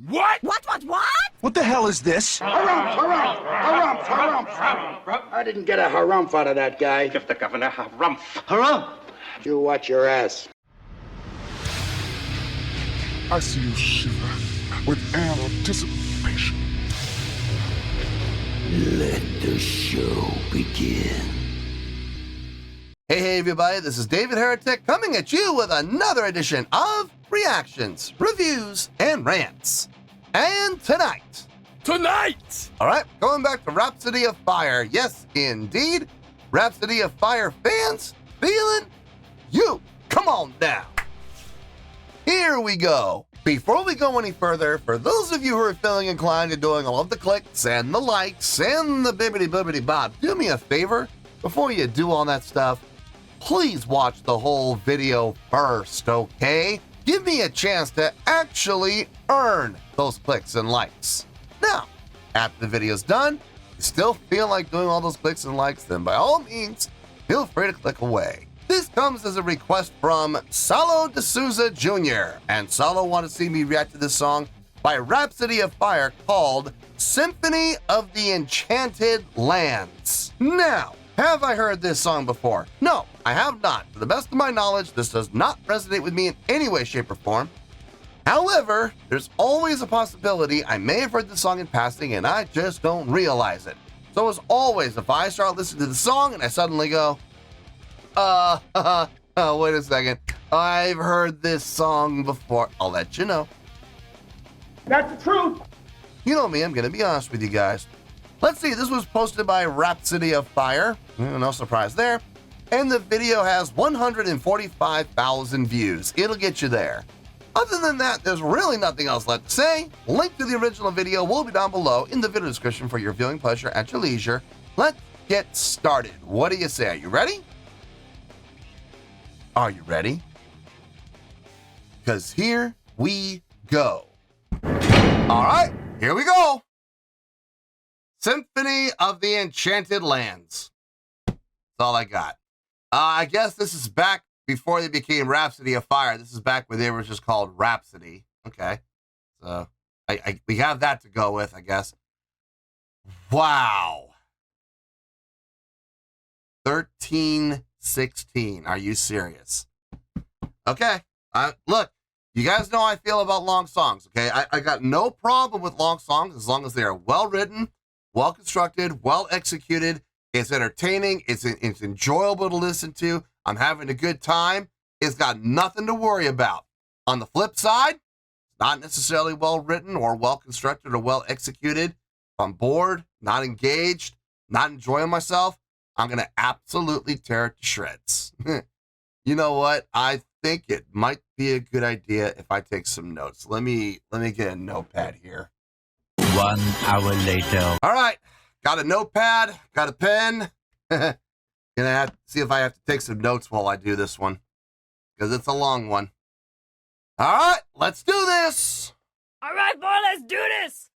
What? What? What the hell is this? Harumph. I didn't get a harumph out of that guy. Give the governor harumph. Harumph? You watch your ass. I see you shiver with anticipation. Let the show begin. Hey everybody, this is David Heretic coming at you with another edition of Reactions, Reviews, and Rants. And tonight, alright, going back to Rhapsody of Fire. Yes, indeed, Rhapsody of Fire fans, feeling you. Come on down. Here we go. Before we go any further, for those of you who are feeling inclined to doing all of the clicks and the likes and the bibbity-bibbity-bob, do me a favor, before you do all that stuff, please watch the whole video first, okay? Give me a chance to actually earn those clicks and likes. Now, after the video's done, you still feel like doing all those clicks and likes, then by all means, feel free to click away. This comes as a request from Salo D'Souza Jr., and Salo wanted to see me react to this song by Rhapsody of Fire called Symphony of the Enchanted Lands. Now, have I heard this song before? No, I have not. To the best of my knowledge, this does not resonate with me in any way, shape, or form. However, there's always a possibility I may have heard the song in passing and I just don't realize it. So as always, if I start listening to the song and I suddenly go, wait a second, I've heard this song before, I'll let you know. That's the truth. You know me, I'm gonna be honest with you guys. Let's see, this was posted by Rhapsody of Fire, no surprise there, and the video has 145,000 views. It'll get you there. Other than that, there's really nothing else left to say. Link to the original video will be down below in the video description for your viewing pleasure at your leisure. Let's get started. What do you say? Are you ready? Are you ready? Because here we go. All right, here we go. Symphony of the Enchanted Lands. That's all I got. I guess this is back before they became Rhapsody of Fire. This is back when they were just called Rhapsody. Okay. So we have that to go with, I guess. Wow. 13:16. Are you serious? Okay. Look, you guys know how I feel about long songs, okay? I got no problem with long songs as long as they are well written, well constructed, well executed. It's entertaining. It's enjoyable to listen to. I'm having a good time. It's got nothing to worry about. On the flip side, it's not necessarily well written or well constructed or well executed. If I'm bored, not engaged, not enjoying myself, I'm going to absolutely tear it to shreds. You know what? I think it might be a good idea if I take some notes. Let me get a notepad here. 1 hour later. All right, got a notepad, got a pen. Gonna have to see if I have to take some notes while I do this one, because it's a long one. All right, let's do this. All right, boy, let's do this.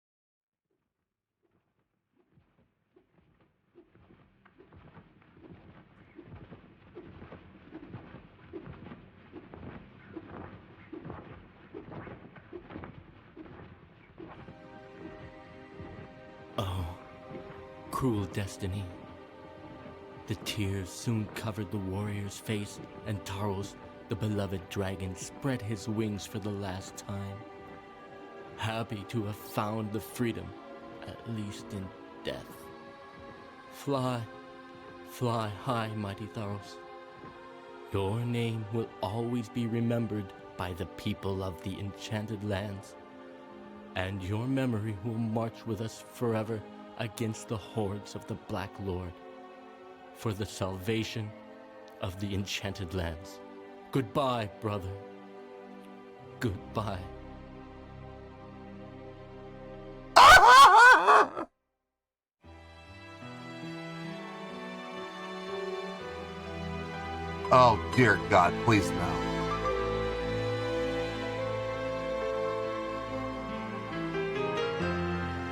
Oh, cruel destiny. The tears soon covered the warrior's face, and Taros, the beloved dragon, spread his wings for the last time. Happy to have found the freedom, at least in death. Fly, fly high, mighty Taros. Your name will always be remembered by the people of the Enchanted Lands, and your memory will march with us forever against the hordes of the Black Lord, for the salvation of the Enchanted Lands. Goodbye, brother. Goodbye. Oh, dear God, please no.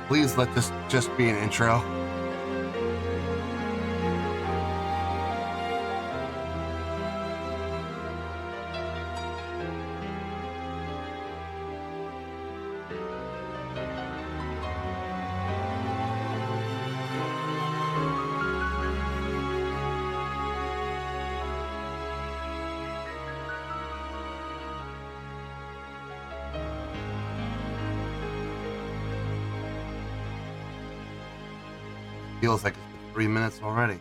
Please let this just be an intro. Feels like it's been 3 minutes already.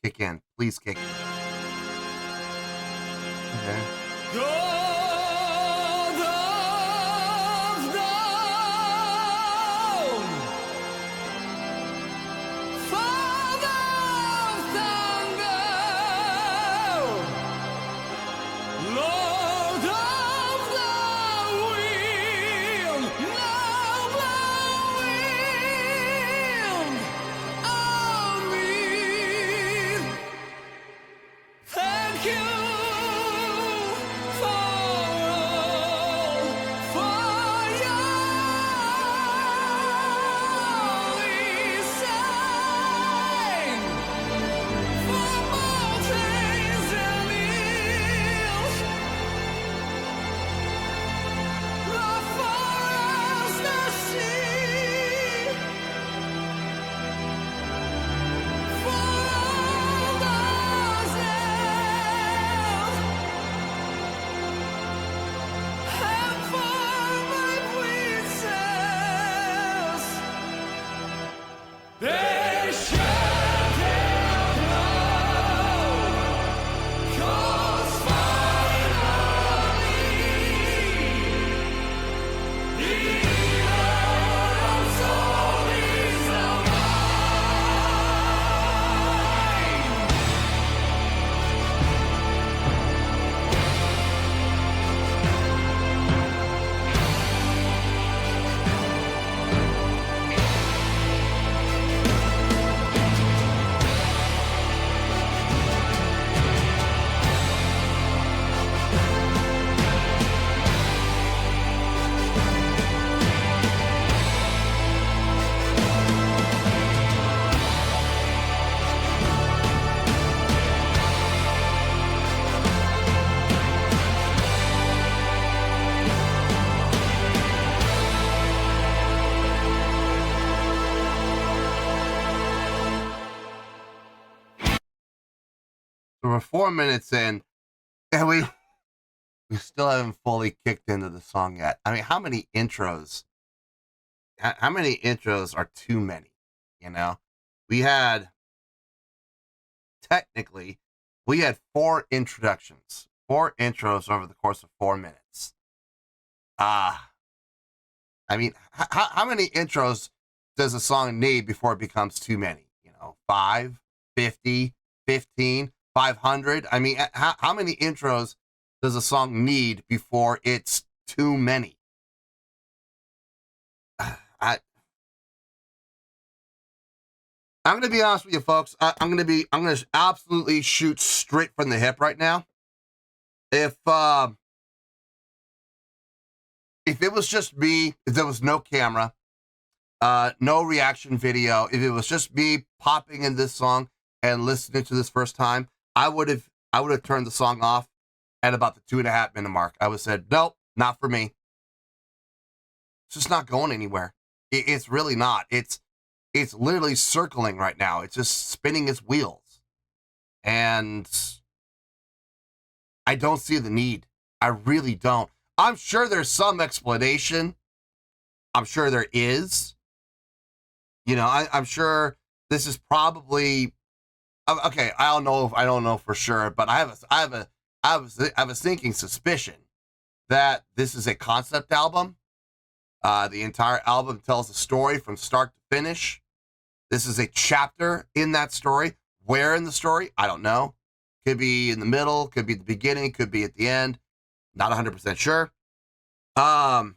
Kick in. Please kick in. Okay. So we're 4 minutes in, and we still haven't fully kicked into the song yet. I mean, how many intros? How many intros are too many? You know, technically, we had 4 introductions, 4 intros over the course of 4 minutes. I mean, how many intros does a song need before it becomes too many? You know, 5, 50, 15, 500. I mean, how many intros does a song need before it's too many? I'm going to be honest with you, folks. I'm going to absolutely shoot straight from the hip right now. If it was just me, if there was no camera, no reaction video, if it was just me popping in this song and listening to this first time, I would have turned the song off at about the 2.5 minute mark. I would have said, nope, not for me. It's just not going anywhere. It's really not. It's literally circling right now. It's just spinning its wheels. And I don't see the need. I really don't. I'm sure there's some explanation. I'm sure there is. You know, I'm sure this is probably okay. I don't know for sure, but I have a sinking suspicion that this is a concept album. The entire album tells a story from start to finish. This is a chapter in that story. Where in the story? I don't know. Could be in the middle, could be at the beginning, could be at the end. Not 100% sure. And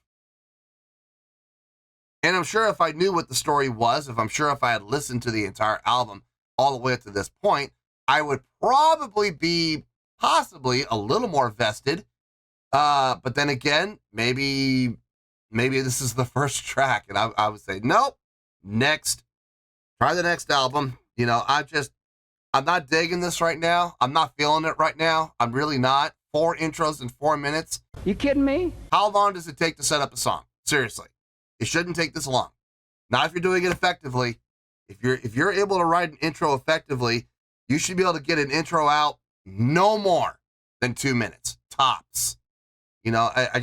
I'm sure if I knew what the story was, if I had listened to the entire album all the way up to this point, I would probably be possibly a little more vested. But then again, maybe this is the first track, and I would say, nope, next. Try the next album. You know, I'm not digging this right now. I'm not feeling it right now. I'm really not. 4 intros in 4 minutes. You kidding me? How long does it take to set up a song? Seriously. It shouldn't take this long. Not if you're doing it effectively. If you're able to write an intro effectively, you should be able to get an intro out no more than 2 minutes. Tops. You know, I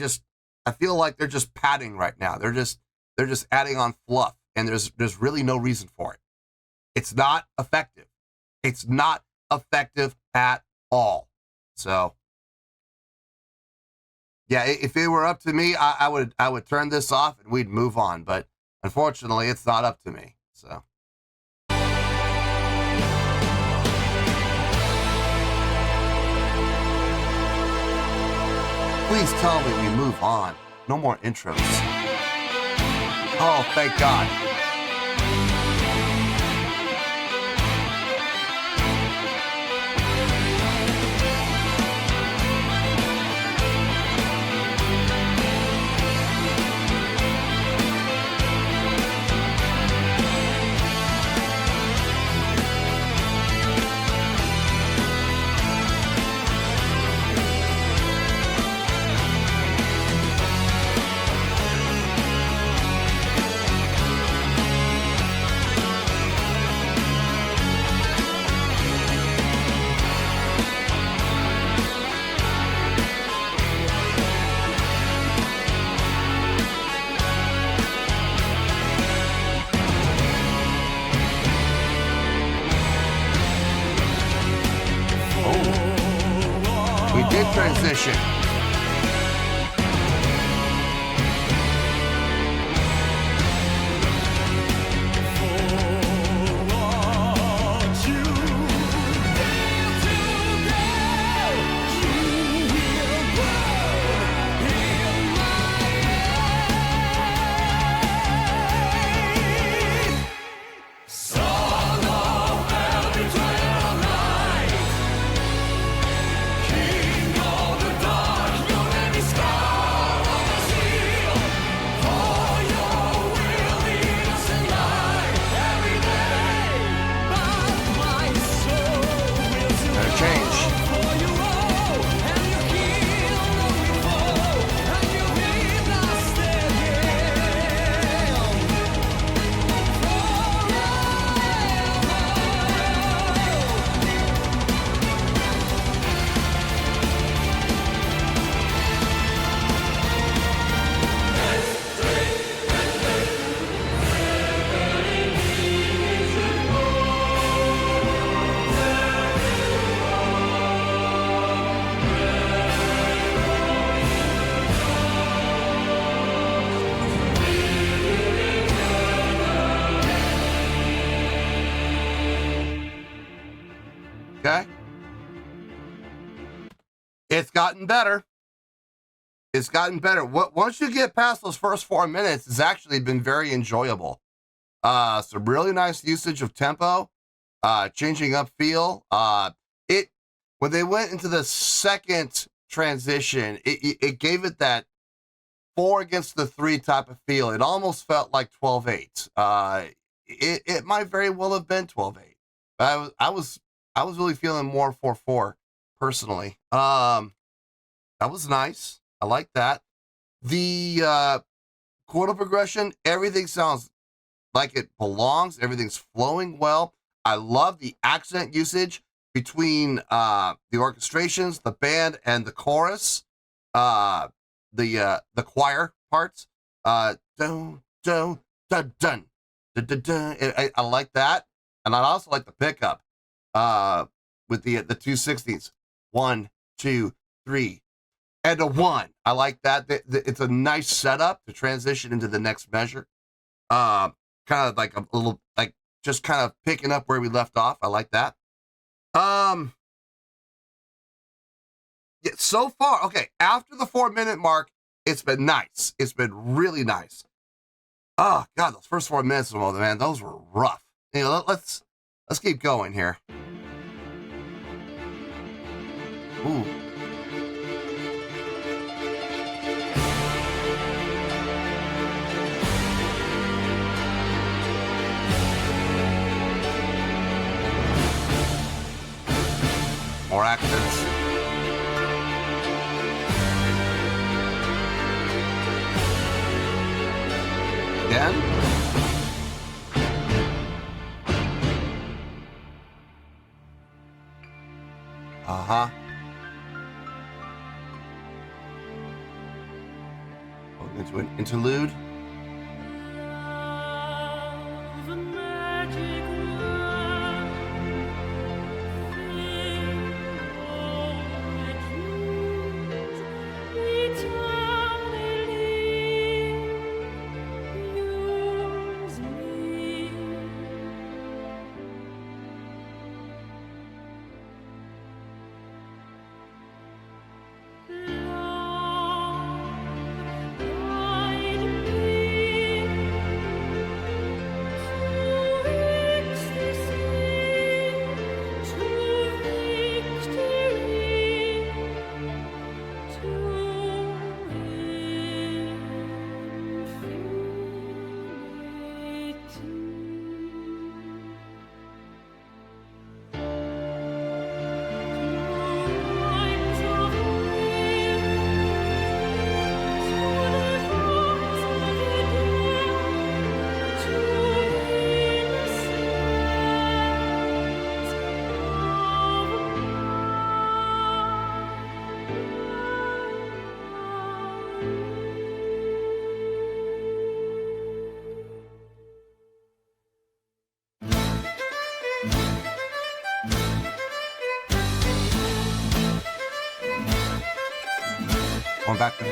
feel like they're just padding right now. They're just they're just adding on fluff, and there's really no reason for it. It's not effective. It's not effective at all. So, yeah, if it were up to me, I would turn this off and we'd move on. But unfortunately, it's not up to me. So. Please tell me we move on. No more intros. Oh, thank God. Transition. Okay. It's gotten better. It's gotten better. Once you get past those first 4 minutes, it's actually been very enjoyable. Some really nice usage of tempo, changing up feel. When they went into the second transition, it gave it that 4 against the 3 type of feel. It almost felt like 12/8. It might very well have been 12/8. I was really feeling more 4/4 personally. That was nice. I like that. The chordal progression, everything sounds like it belongs. Everything's flowing well. I love the accent usage between the orchestrations, the band, and the chorus. The choir parts. Dun dun dun dun dun dun dun. I like that, and I also like the pickup. With the 2/60s. 1, 2, 3, and a 1. I like that. It's a nice setup to transition into the next measure. Kind of like a little, like just kind of picking up where we left off. I like that. Yeah, so far, okay, after the 4-minute mark, it's been nice. It's been really nice. Oh God, those first 4 minutes of them, man, those were rough. You know, let's keep going here. Ooh. More accents. Again. Uh-huh. Into an interlude.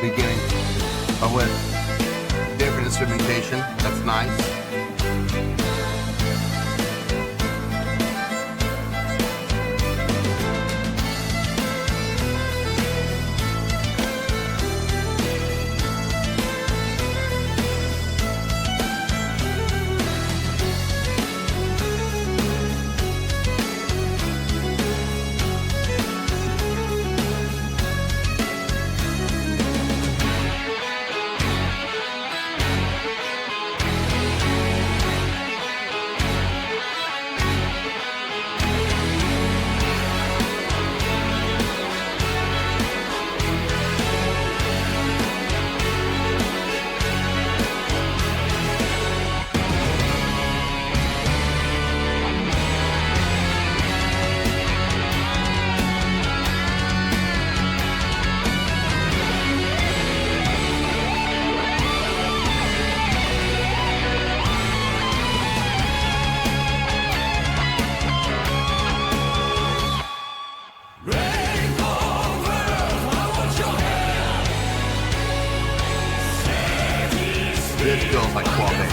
beginning, but with different instrumentation. That's nice. This feels like 12 days.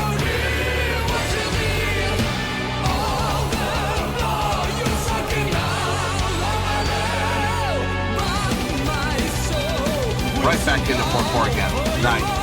Right back into 4/4 again. Nice.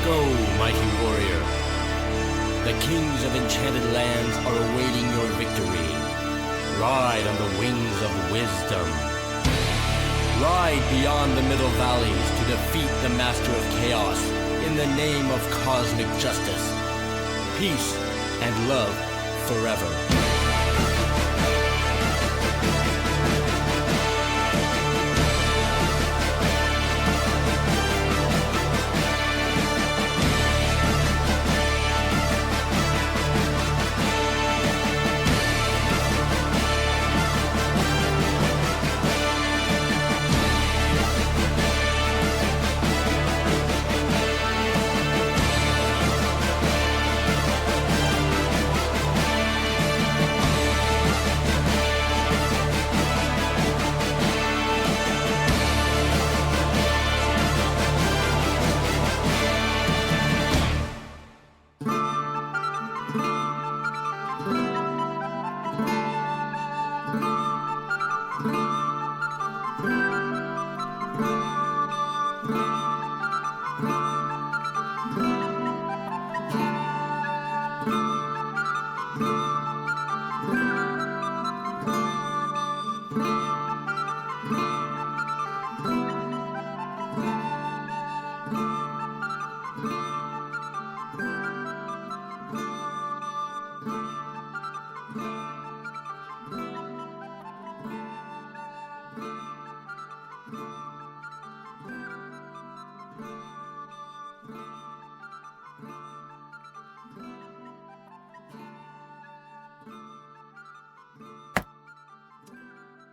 Go, mighty warrior. The kings of enchanted lands are awaiting your victory. Ride on the wings of wisdom. Ride beyond the middle valleys to defeat the master of chaos in the name of cosmic justice. Peace and love forever.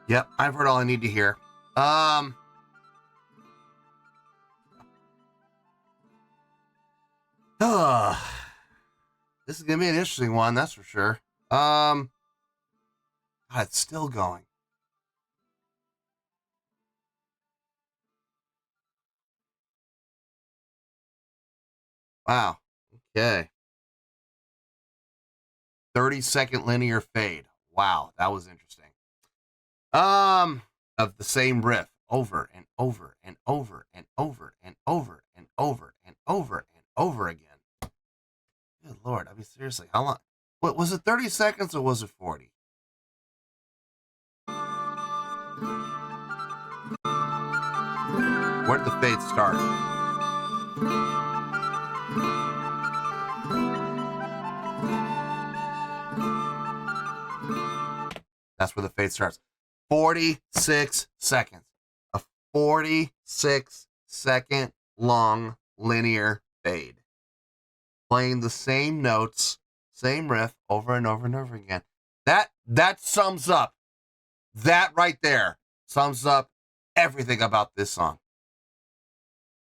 Yep, I've heard all I need to hear. This is gonna be an interesting one, that's for sure. God, it's still going. Wow. Okay. 30-second linear fade. Wow, that was interesting. Of the same riff over and over and over and over and over and over and over and over again. Good Lord, I mean, seriously, how long? What, was it 30 seconds or was it 40? Where did the fade start? That's where the fade starts. 46 seconds. A 46-second long linear fade. Playing the same notes, same riff over and over and over again. That sums up. That right there sums up everything about this song.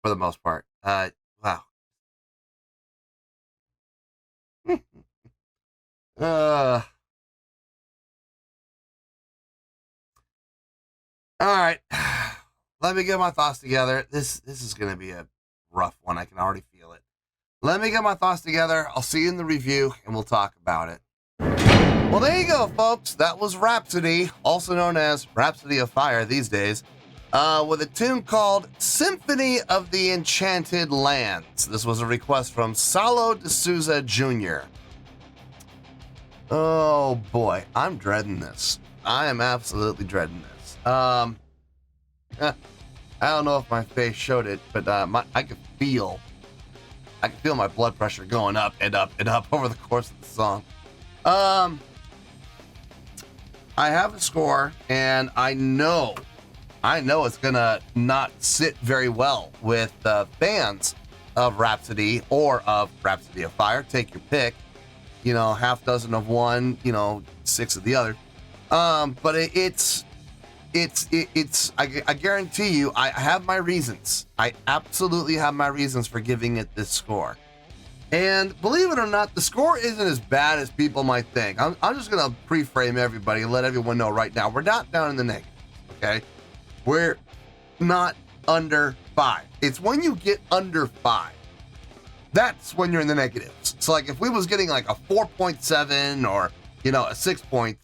For the most part. Wow. All right. Let me get my thoughts together. This is going to be a rough one. I can already feel it. Let me get my thoughts together. I'll see you in the review, and we'll talk about it. Well, there you go, folks. That was Rhapsody, also known as Rhapsody of Fire these days, with a tune called Symphony of the Enchanted Lands. This was a request from Salo de Souza Jr. Oh, boy. I'm dreading this. I am absolutely dreading this. I don't know if my face showed it, but I could feel my blood pressure going up and up and up over the course of the song. I have a score, and I know it's gonna not sit very well with fans of Rhapsody or of Rhapsody of Fire. Take your pick. You know, half dozen of one, 6 of the other. But it's I guarantee you, I have my reasons. I absolutely have my reasons for giving it this score. And believe it or not, the score isn't as bad as people might think. I'm just going to pre-frame everybody and let everyone know right now, we're not down in the negatives, okay? We're not under 5. It's when you get under 5. That's when you're in the negatives. So like if we was getting like a 4.7 or, a 6.3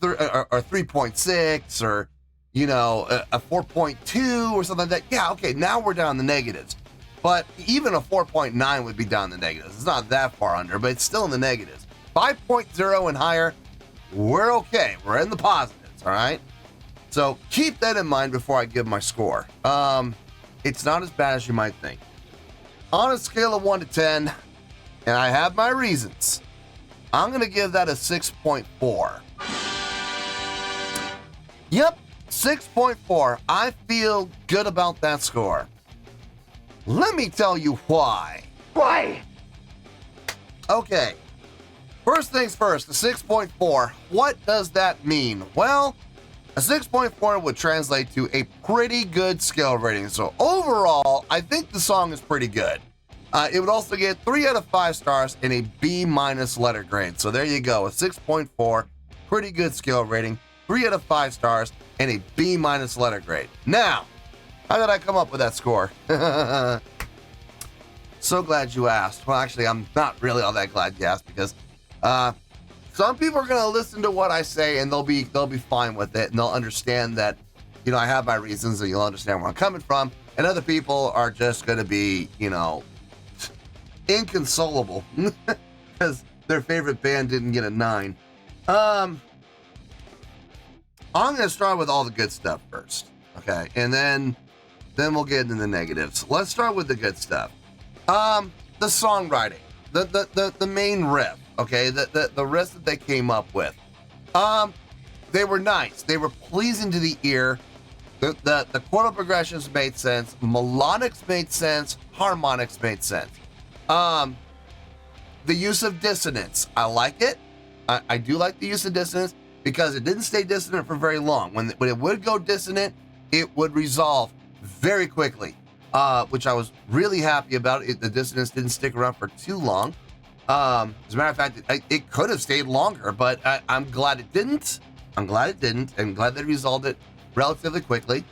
or 3.6 or, a 4.2 or something like that. Yeah, okay, now we're down in the negatives. But even a 4.9 would be down in the negatives. It's not that far under, but it's still in the negatives. 5.0 and higher, we're okay. We're in the positives, all right? So keep that in mind before I give my score. It's not as bad as you might think. On a scale of 1 to 10, and I have my reasons, I'm going to give that a 6.4. Yep, 6.4. I feel good about that score. Let me tell you why. Why? Okay. First things first, the 6.4. What does that mean? Well, a 6.4 would translate to a pretty good skill rating. So overall, I think the song is pretty good. It would also get 3 out of 5 stars and a B- letter grade. So there you go, a 6.4, pretty good skill rating, 3 out of 5 stars and a B- letter grade. Now, how did I come up with that score? So glad you asked. Well, actually, I'm not really all that glad you asked because some people are gonna listen to what I say and they'll be fine with it and they'll understand that, I have my reasons and you'll understand where I'm coming from. And other people are just gonna be, inconsolable because their favorite band didn't get a 9. I'm gonna start with all the good stuff first, okay, and then we'll get into the negatives. Let's start with the good stuff. The songwriting, the main riff, okay, the riff that they came up with. They were nice. They were pleasing to the ear. The chordal progressions made sense. Melodics made sense. Harmonics made sense. The use of dissonance, I like it. I do like the use of dissonance because it didn't stay dissonant for very long. When it would go dissonant, it would resolve very quickly, which I was really happy about. The dissonance didn't stick around for too long. As a matter of fact, it could have stayed longer, but I'm glad it didn't. I'm glad it didn't. I'm glad they resolved it relatively quickly.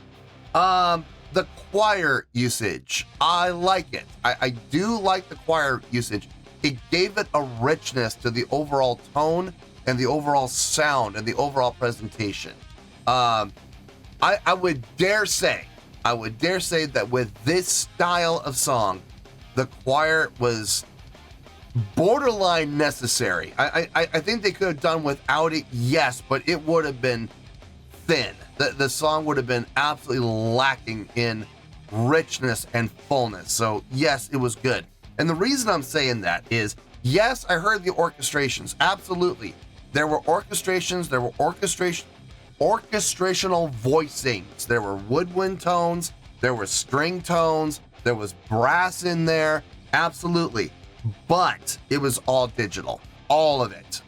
The choir usage, I like it. I do like the choir usage. It gave it a richness to the overall tone and the overall sound and the overall presentation. I would dare say I would dare say that with this style of song, the choir was borderline necessary. I think they could have done without it, yes, but it would have been thin. The song would have been absolutely lacking in richness and fullness. So yes, it was good. And the reason I'm saying that is, yes, I heard the orchestrations. Absolutely. There were orchestrations, there were orchestrational voicings. There were woodwind tones, there were string tones, there was brass in there. Absolutely. But it was all digital. All of it.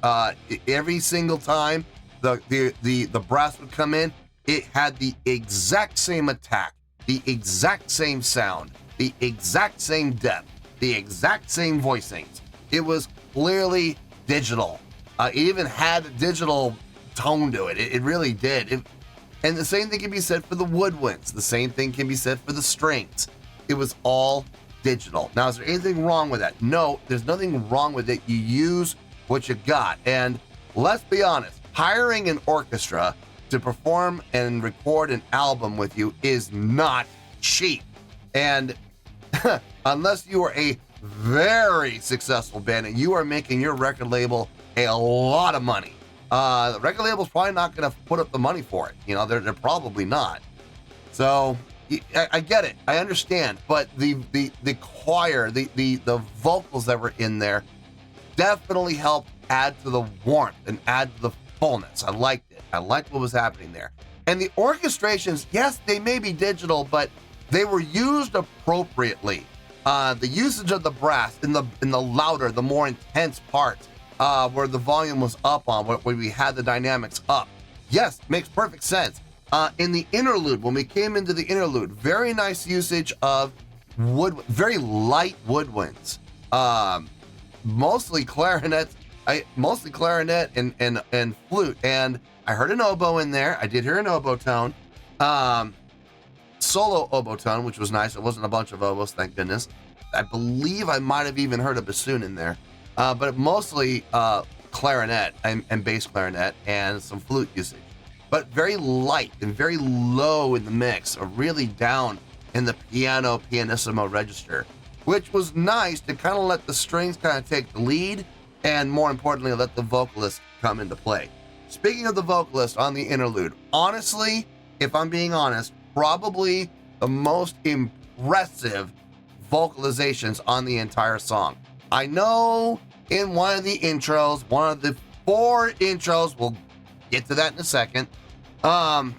Every single time the brass would come in, it had the exact same attack, the exact same sound, the exact same depth, the exact same voicings. It was clearly digital. It even had a digital tone to it. It really did. And the same thing can be said for the woodwinds. The same thing can be said for the strings. It was all digital. Now, is there anything wrong with that? No, there's nothing wrong with it. You use what you got. And let's be honest, hiring an orchestra to perform and record an album with you is not cheap. And unless you are a very successful band and you are making your record label a lot of money, the record label's probably not going to put up the money for it. You know, they're probably not. So I get it. I understand. But the choir, the vocals that were in there definitely helped add to the warmth and add to the fullness. I liked it. I liked what was happening there. And the orchestrations, yes, they may be digital, but they were used appropriately. The usage of the brass in the louder, the more intense parts, where the volume was up on, where we had the dynamics up. Yes, makes perfect sense. In the interlude, when we came into the interlude, very nice usage of very light woodwinds, mostly clarinet and flute. And I heard an oboe in there. I did hear an oboe tone, solo oboe tone, which was nice. It wasn't a bunch of oboes, thank goodness. I believe I might have even heard a bassoon in there, but mostly clarinet and bass clarinet and some flute usage. But very light and very low in the mix, or really down in the pianissimo register, which was nice to kind of let the strings kind of take the lead, and more importantly, let the vocalist come into play. Speaking of the vocalist on the interlude, honestly, if I'm being honest, probably the most impressive vocalizations on the entire song. I know in one of the intros, one of the 4 intros, we'll get to that in a second. I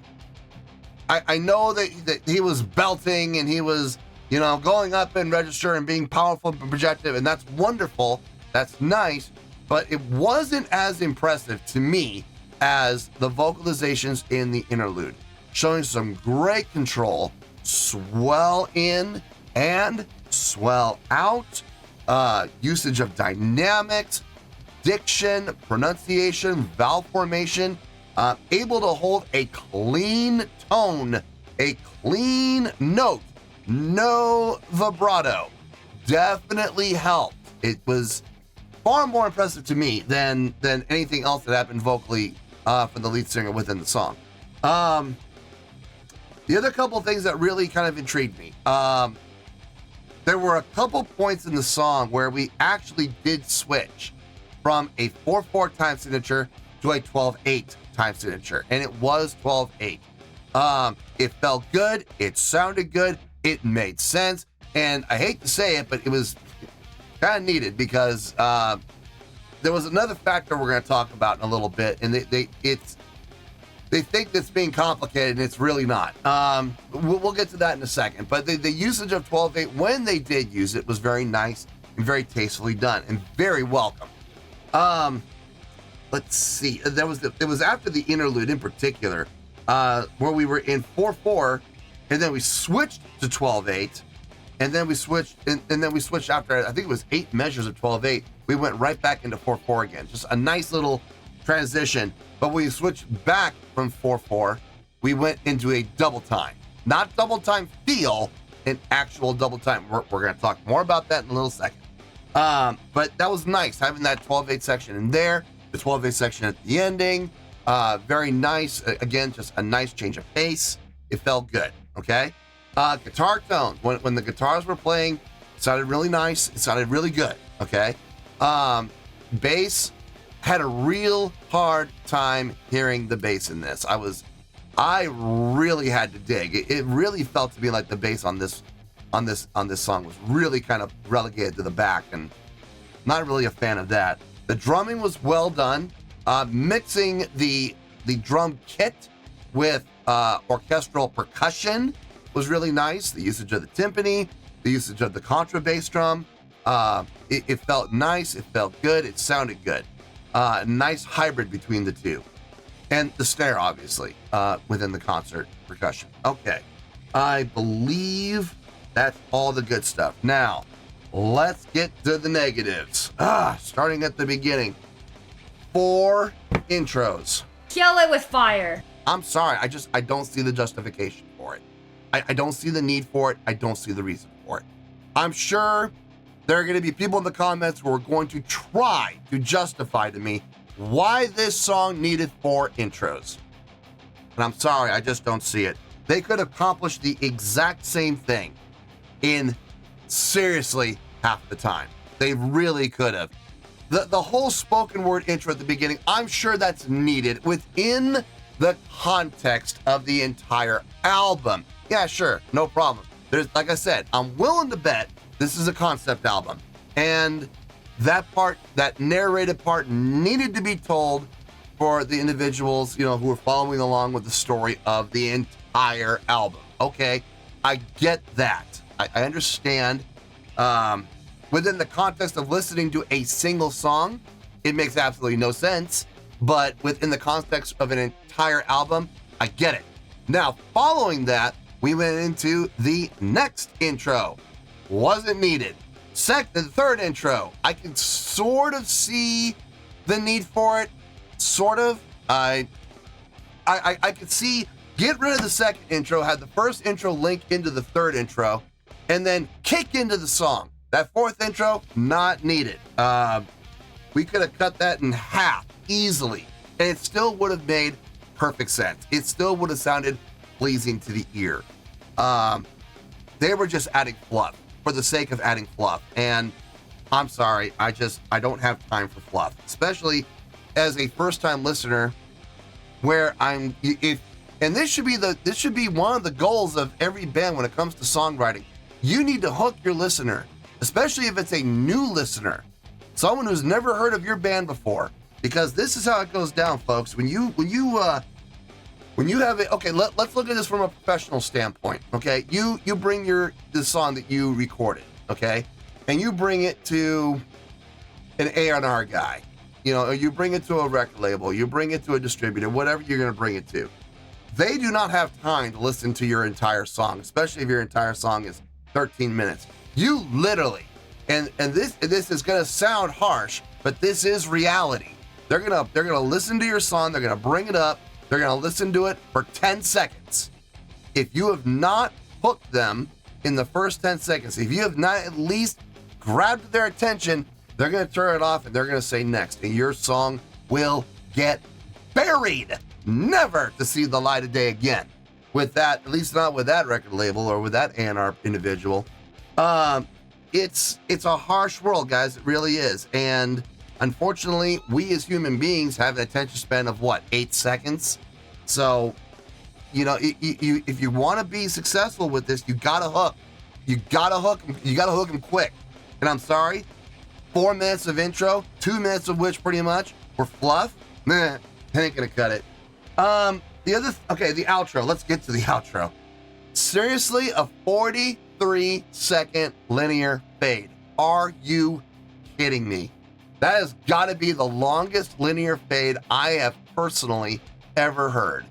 know that he was belting and he was, going up in register and being powerful and projective, and that's wonderful. That's nice, but it wasn't as impressive to me as the vocalizations in the interlude, showing some great control, swell in and swell out, usage of dynamics, diction, pronunciation, vowel formation, able to hold a clean tone, a clean note, no vibrato. Definitely helped. It was far more impressive to me than anything else that happened vocally from the lead singer within the song. The other couple things that really kind of intrigued me, there were a couple points in the song where we actually did switch from a 4/4 time signature to a 12/8 time signature, and it was 12/8. It felt good, it sounded good, it made sense, and I hate to say it, but it was kind of needed, because there was another factor we're going to talk about in a little bit, and they think it's being complicated, and it's really not. We'll get to that in a second, but the usage of 12/8, when they did use it, was very nice and very tastefully done and very welcome. Let's see, it was after the interlude in particular, where we were in 4/4, and then we switched to 12/8, and then we switched, and then we switched after, I think it was 8 measures of 12/8, we went right back into 4/4 again. Just a nice little transition. But when we switched back from 4/4, we went into a double time. Not double time feel, an actual double time. We're going to talk more about that in a little second. But that was nice, having that 12/8 section in there, the 12/8 section at the ending. Very nice. Again, just a nice change of pace. It felt good, okay? Guitar tones. When the guitars were playing, it sounded really nice. It sounded really good. Okay. Bass, had a real hard time hearing the bass in this. I really had to dig. It really felt to me like the bass on this song was really kind of relegated to the back, and not really a fan of that. The drumming was well done. Mixing the drum kit with orchestral percussion was really nice. The usage of the timpani, the usage of the contrabass drum. It felt nice. It felt good. It sounded good. Nice hybrid between the two. And the snare, obviously, within the concert percussion. Okay. I believe that's all the good stuff. Now, let's get to the negatives. Starting at the beginning. 4 intros. Kill it with fire. I'm sorry. I don't see the justification for it. I don't see the need for it. I don't see the reason for it. I'm sure there are going to be people in the comments who are going to try to justify to me why this song needed 4 intros. And I'm sorry, I just don't see it. They could accomplish the exact same thing in seriously half the time. They really could have. The whole spoken word intro at the beginning, I'm sure that's needed within the context of the entire album. Yeah, sure, no problem. There's, like I said, I'm willing to bet this is a concept album. And that part, that narrated part, needed to be told for the individuals, who are following along with the story of the entire album. Okay, I get that. I understand. Within the context of listening to a single song, it makes absolutely no sense. But within the context of an entire album, I get it. Now, following that, we went into the next intro. Wasn't needed. The third intro, I can sort of see the need for it. Sort of. I could see, get rid of the second intro, have the first intro link into the third intro, and then kick into the song. That fourth intro, not needed. We could have cut that in half easily, and it still would have made perfect sense. It still would have sounded pleasing to the ear. They were just adding fluff for the sake of adding fluff, and I'm sorry, I don't have time for fluff, especially as a first-time listener, where and this should be one of the goals of every band when it comes to songwriting. You need to hook your listener, especially if it's a new listener, someone who's never heard of your band before, because this is how it goes down, folks. When you have it, okay, let's look at this from a professional standpoint. Okay, you bring the song that you recorded, okay, and you bring it to an A&R guy, or you bring it to a record label, you bring it to a distributor, whatever you're going to bring it to. They do not have time to listen to your entire song, especially if your entire song is 13 minutes. You literally, and this is going to sound harsh, but this is reality. They're gonna listen to your song. They're gonna bring it up. They're gonna listen to it for 10 seconds. If you have not hooked them in the first 10 seconds, if you have not at least grabbed their attention, they're gonna turn it off and they're gonna say next, and your song will get buried, never to see the light of day again. With that, at least not with that record label or with that A&R individual. It's a harsh world, guys. It really is. And unfortunately, we as human beings have an attention span of 8 seconds. So, if you want to be successful with this, you gotta hook. You gotta hook them quick. And I'm sorry, 4 minutes of intro, 2 minutes of which pretty much were fluff. Meh, ain't gonna cut it. The outro. Let's get to the outro. Seriously, a 43-second linear fade. Are you kidding me? That has got to be the longest linear fade I have personally ever heard.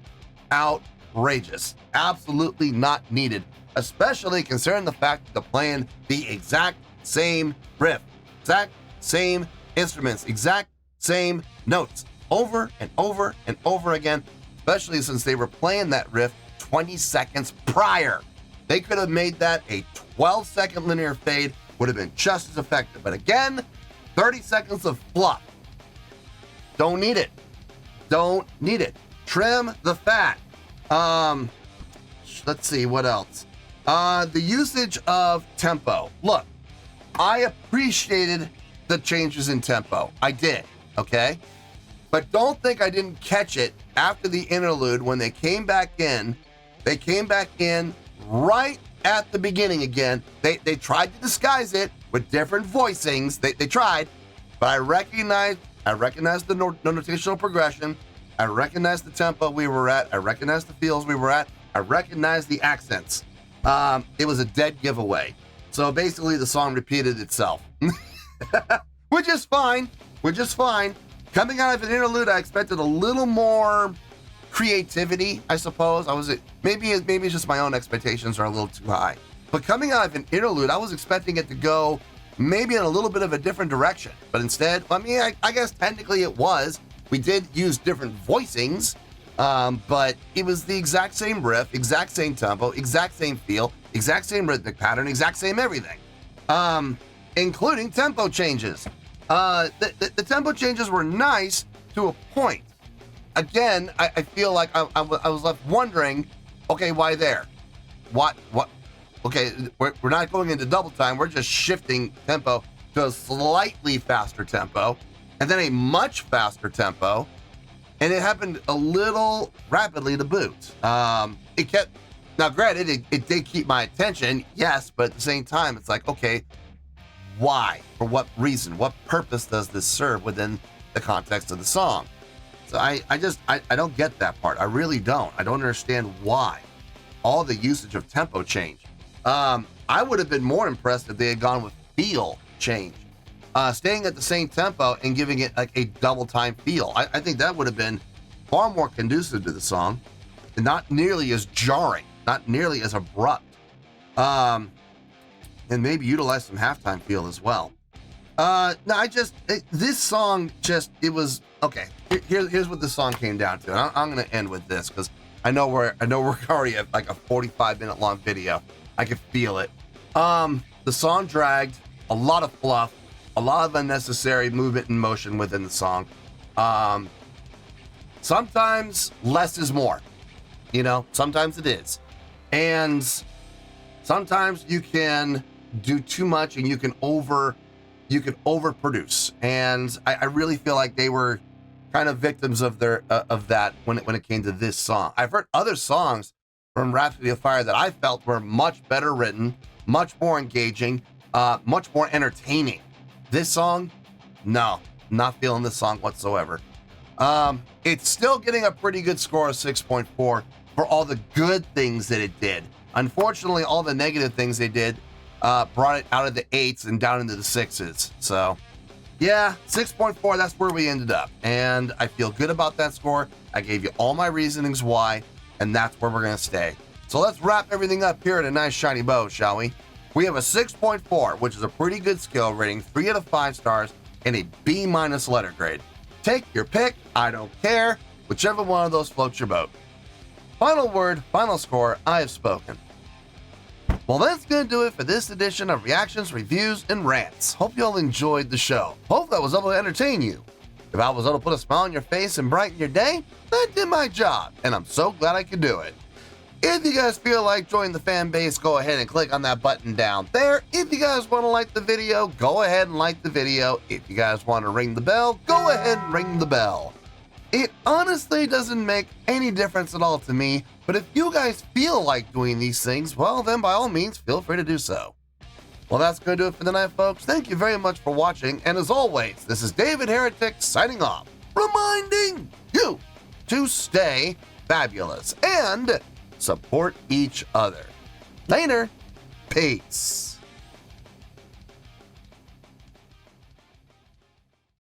Outrageous. Absolutely not needed, especially considering the fact that they're playing the exact same riff, exact same instruments, exact same notes over and over and over again, especially since they were playing that riff 20 seconds prior. They could have made that a 12-second linear fade, would have been just as effective. But again, 30 seconds of fluff. Don't need it. Don't need it. Trim the fat. Let's see, what else? The usage of tempo. Look, I appreciated the changes in tempo. I did, okay? But don't think I didn't catch it after the interlude when they came back in. They came back in right at the beginning again. They tried to disguise it with different voicings. They tried, but I recognized the notational progression. I recognized the tempo we were at. I recognized the feels we were at. I recognized the accents. It was a dead giveaway. So basically the song repeated itself, which is fine, Coming out of an interlude, I expected a little more creativity, I suppose. Maybe it's just my own expectations are a little too high. But coming out of an interlude, I was expecting it to go maybe in a little bit of a different direction. But instead, I guess technically it was. We did use different voicings, but it was the exact same riff, exact same tempo, exact same feel, exact same rhythmic pattern, exact same everything, including tempo changes. The tempo changes were nice to a point. Again, I feel like I was left wondering, okay, why there? What? Okay, we're not going into double time. We're just shifting tempo to a slightly faster tempo, and then a much faster tempo, and it happened a little rapidly to boot. It kept, now granted, it did keep my attention, yes, but at the same time, it's like, okay, why? For what reason? What purpose does this serve within the context of the song? So I don't get that part. I really don't. I don't understand why. All the usage of tempo change. I would have been more impressed if they had gone with feel change. Staying at the same tempo and giving it like a double time feel. I think that would have been far more conducive to the song and not nearly as jarring, not nearly as abrupt. And maybe utilize some halftime feel as well. This song it was, okay, here's what the song came down to. And I'm going to end with this because I know we're already at like a 45-minute long video. I can feel it. The song dragged, a lot of fluff, a lot of unnecessary movement and motion within the song. Sometimes less is more, sometimes it is. And sometimes you can do too much and you can overproduce. And I really feel like they were kind of victims of that when it came to this song. I've heard other songs from Rhapsody of Fire that I felt were much better written, much more engaging, much more entertaining. This song, no, not feeling this song whatsoever. It's still getting a pretty good score of 6.4 for all the good things that it did. Unfortunately, all the negative things they did brought it out of the 8s and down into the 6s. So, yeah, 6.4, that's where we ended up. And I feel good about that score. I gave you all my reasonings why, and that's where we're going to stay. So let's wrap everything up here at a nice shiny bow, shall we? We have a 6.4, which is a pretty good skill rating, 3 out of 5 stars, and a B- letter grade. Take your pick, I don't care, whichever one of those floats your boat. Final word, final score, I have spoken. Well, that's going to do it for this edition of Reactions, Reviews, and Rants. Hope you all enjoyed the show. Hope that was able to entertain you. If I was able to put a smile on your face and brighten your day, that did my job, and I'm so glad I could do it. If you guys feel like joining the fan base, go ahead and click on that button down there. If you guys want to like the video, go ahead and like the video. If you guys want to ring the bell, go ahead and ring the bell. It honestly doesn't make any difference at all to me, but if you guys feel like doing these things, well, then by all means, feel free to do so. Well, that's going to do it for tonight, folks. Thank you very much for watching, and as always, this is David Heretic signing off, reminding you to stay fabulous and support each other. Later. Peace.